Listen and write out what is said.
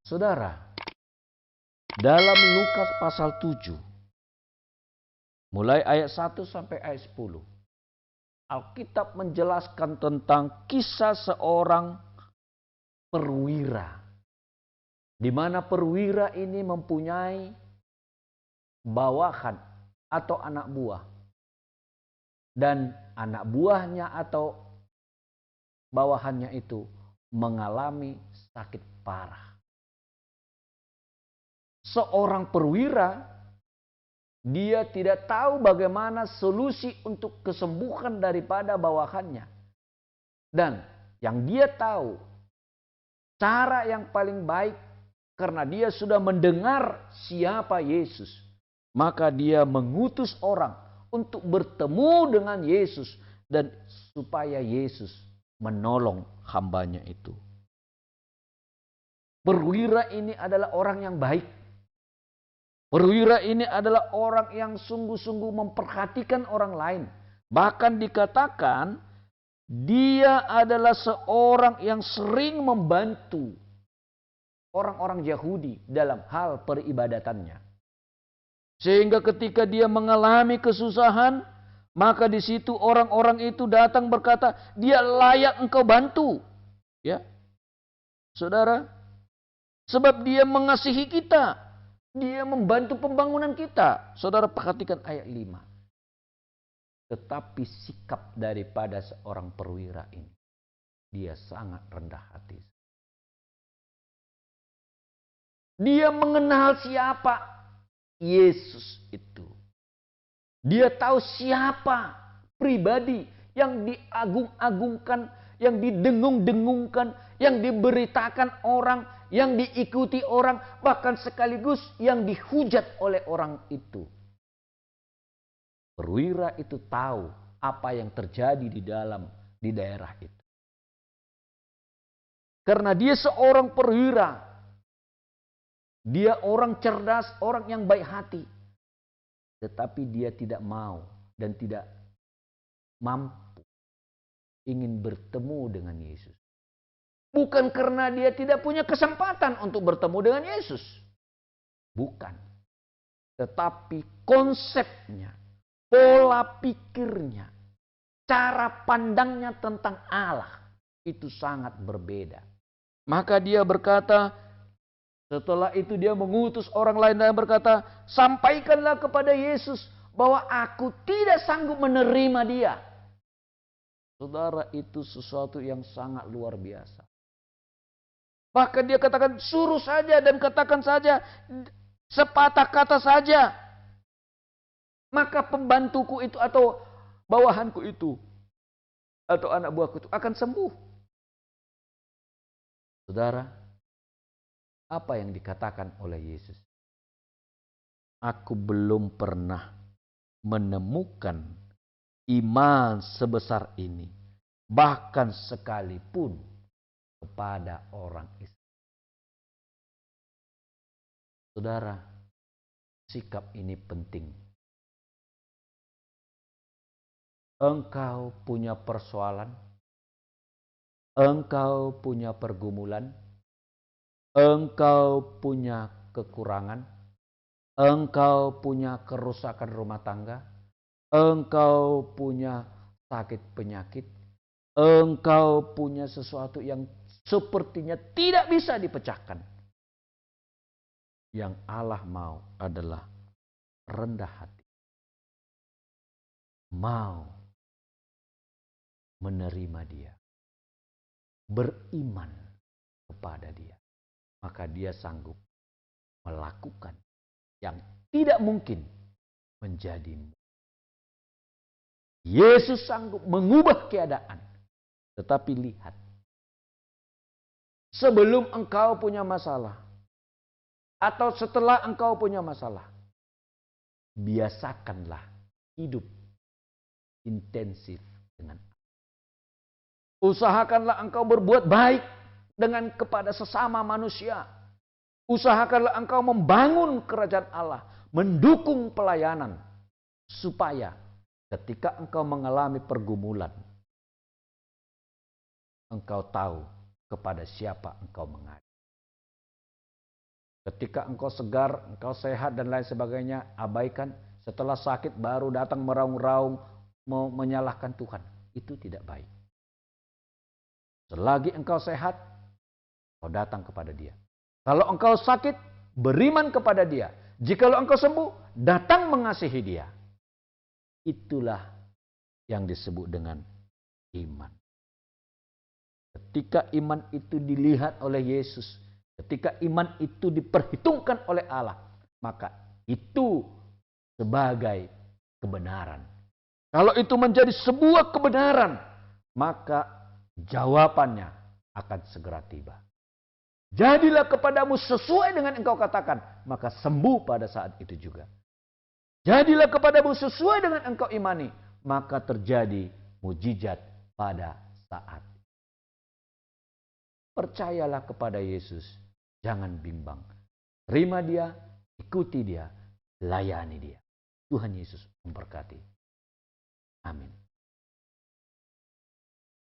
Saudara, dalam Lukas pasal 7, mulai ayat 1 sampai ayat 10, Alkitab menjelaskan tentang kisah seorang perwira, di mana perwira ini mempunyai bawahan atau anak buah, dan anak buahnya atau bawahannya itu mengalami sakit parah. Seorang perwira, dia tidak tahu bagaimana solusi untuk kesembuhan daripada bawahannya. Dan yang dia tahu, cara yang paling baik, karena dia sudah mendengar siapa Yesus, maka dia mengutus orang untuk bertemu dengan Yesus, dan supaya Yesus menolong hambanya itu. Perwira ini adalah orang yang baik. Perwira ini adalah orang yang sungguh-sungguh memperhatikan orang lain. Bahkan dikatakan dia adalah seorang yang sering membantu orang-orang Yahudi dalam hal peribadatannya. Sehingga ketika dia mengalami kesusahan, maka di situ orang-orang itu datang berkata, dia layak engkau bantu. Ya, saudara, sebab dia mengasihi kita. Dia membantu pembangunan kita. Saudara perhatikan ayat 5. Tetapi sikap daripada seorang perwira ini, dia sangat rendah hati. Dia mengenal siapa Yesus itu. Dia tahu siapa pribadi yang diagung-agungkan, yang didengung-dengungkan, yang diberitakan orang, yang diikuti orang, bahkan sekaligus yang dihujat oleh orang itu. Perwira itu tahu apa yang terjadi di daerah itu. Karena dia seorang perwira, dia orang cerdas, orang yang baik hati. Tetapi dia tidak mau dan tidak mampu ingin bertemu dengan Yesus. Bukan karena dia tidak punya kesempatan untuk bertemu dengan Yesus. Bukan. Tetapi konsepnya, pola pikirnya, cara pandangnya tentang Allah itu sangat berbeda. Maka dia berkata, setelah itu dia mengutus orang lain dan berkata, sampaikanlah kepada Yesus bahwa aku tidak sanggup menerima dia. Saudara, itu sesuatu yang sangat luar biasa. Bahkan dia katakan, suruh saja dan katakan saja, sepatah kata saja. Maka pembantuku itu atau bawahanku itu, atau anak buahku itu akan sembuh. Saudara, apa yang dikatakan oleh Yesus? Aku belum pernah menemukan iman sebesar ini, bahkan sekalipun kepada orang Israel. Saudara, sikap ini penting. Engkau punya persoalan, engkau punya pergumulan, engkau punya kekurangan, engkau punya kerusakan rumah tangga, engkau punya sakit penyakit, engkau punya sesuatu yang sepertinya tidak bisa dipecahkan. Yang Allah mau adalah rendah hati. Mau menerima dia. Beriman kepada dia. Maka dia sanggup melakukan yang tidak mungkin menjadi mungkin. Yesus sanggup mengubah keadaan. Tetapi lihat. Sebelum engkau punya masalah, atau setelah engkau punya masalah, biasakanlah hidup intensif dengan Allah. Usahakanlah engkau berbuat baik dengan kepada sesama manusia. Usahakanlah engkau membangun kerajaan Allah, mendukung pelayanan, supaya ketika engkau mengalami pergumulan, engkau tahu kepada siapa engkau mengadu. Ketika engkau segar, engkau sehat dan lain sebagainya, abaikan. Setelah sakit baru datang meraung-raung, mau menyalahkan Tuhan. Itu tidak baik. Selagi engkau sehat, engkau datang kepada Dia. Kalau engkau sakit, beriman kepada Dia. Jikalau engkau sembuh, datang mengasihi Dia. Itulah yang disebut dengan iman. Ketika iman itu dilihat oleh Yesus, ketika iman itu diperhitungkan oleh Allah, maka itu sebagai kebenaran. Kalau itu menjadi sebuah kebenaran, maka jawabannya akan segera tiba. Jadilah kepadamu sesuai dengan engkau katakan, maka sembuh pada saat itu juga. Jadilah kepadamu sesuai dengan engkau imani, maka terjadi mujizat pada saat. Percayalah kepada Yesus, jangan bimbang. Terima Dia, ikuti Dia, layani Dia. Tuhan Yesus memberkati. Amin.